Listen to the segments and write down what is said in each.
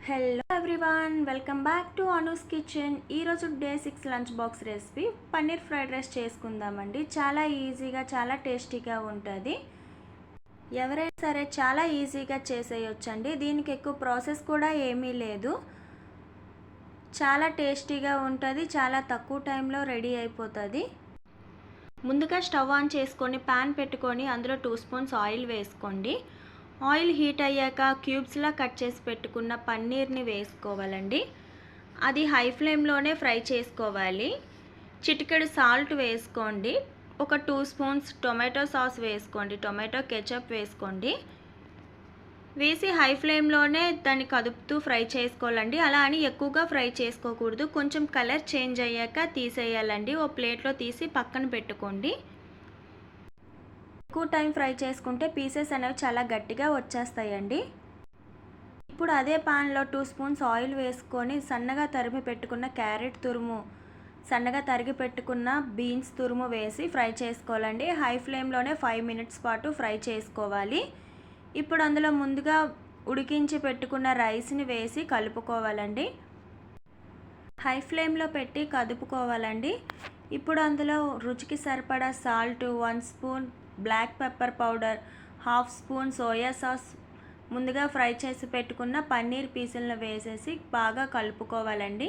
Hello everyone, welcome back to Anu's kitchen. ఈరోజు day 6 lunch box recipe paneer fried rice చేసుకుందామండి. చాలా ఈజీగా, చాలా టేస్టీగా ఉంటుంది. ఎవరైనా సరే చాలా ఈజీగా చేసేయొచ్చండి. దీనికి ఎక్కువ ప్రాసెస్ కూడా ఏమీ లేదు. చాలా టేస్టీగా ఉంటుంది. చాలా తక్కువ టైంలో రెడీ అయిపోతుంది. ముందుగా స్టవ్ ఆన్ చేసుకొని ప్యాన్ పెట్టుకొని అందులో 2 స్పూన్స్ ఆయిల్ వేసుకోండి. ఆయిల్ హీట్ అయ్యాక క్యూబ్స్లా కట్ చేసి పెట్టుకున్న పన్నీర్ని వేసుకోవాలండి. అది హై ఫ్లేమ్లోనే ఫ్రై చేసుకోవాలి. చిటికెడు సాల్ట్ వేసుకోండి. ఒక 2 స్పూన్స్ టొమాటో సాస్ వేసుకోండి. టొమాటో కెచప్ వేసుకోండి. వేసి హై ఫ్లేమ్లోనే దాన్ని కదుపుతూ ఫ్రై చేసుకోవాలండి. అలా అని ఎక్కువగా ఫ్రై చేసుకోకూడదు. కొంచెం కలర్ చేంజ్ అయ్యాక తీసేయాలండి. ఓ ప్లేట్లో తీసి పక్కన పెట్టుకోండి. ఎక్కువ టైం ఫ్రై చేసుకుంటే పీసెస్ అనేవి చాలా గట్టిగా వచ్చేస్తాయండి. ఇప్పుడు అదే పాన్లో 2 స్పూన్స్ ఆయిల్ వేసుకొని సన్నగా తరిగి పెట్టుకున్న క్యారెట్ తురుము, సన్నగా తరిగి పెట్టుకున్న బీన్స్ తురుము వేసి ఫ్రై చేసుకోవాలండి. హై ఫ్లేమ్లోనే 5 మినిట్స్ పాటు ఫ్రై చేసుకోవాలి. ఇప్పుడు అందులో ముందుగా ఉడికించి పెట్టుకున్న రైస్ని వేసి కలుపుకోవాలండి. హై ఫ్లేమ్లో పెట్టి కదుపుకోవాలండి. ఇప్పుడు అందులో రుచికి సరిపడా salt, 1 spoon black pepper powder, 1/2 spoon soya sauce, ముందుగా ఫ్రై చేసి పెట్టుకున్న పన్నీర్ పీసులను వేసేసి బాగా కలుపుకోవాలండి.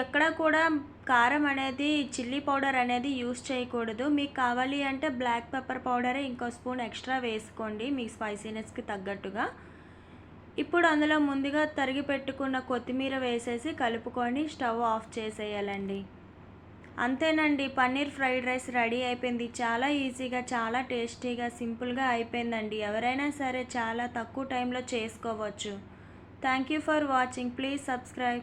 ఎక్కడ కూడా కారం అనేది, చిల్లీ పౌడర్ అనేది యూస్ చేయకూడదు. మీకు కావాలి అంటే బ్లాక్ పెప్పర్ పౌడరే ఇంకో స్పూన్ ఎక్స్ట్రా వేసుకోండి మీ స్పైసీనెస్కి తగ్గట్టుగా. ఇప్పుడు అందులో ముందుగా తరిగి పెట్టుకున్న కొత్తిమీర వేసేసి కలుపుకొని స్టవ్ ఆఫ్ చేసేయాలండి. అంతేనండి, పన్నీర్ ఫ్రైడ్ రైస్ రెడీ అయిపోయింది. చాలా ఈజీగా, చాలా టేస్టీగా, సింపుల్గా అయిపోయిందండి. ఎవరైనా సరే చాలా తక్కువ టైంలో చేసుకోవచ్చు. Thank you for watching. Please subscribe.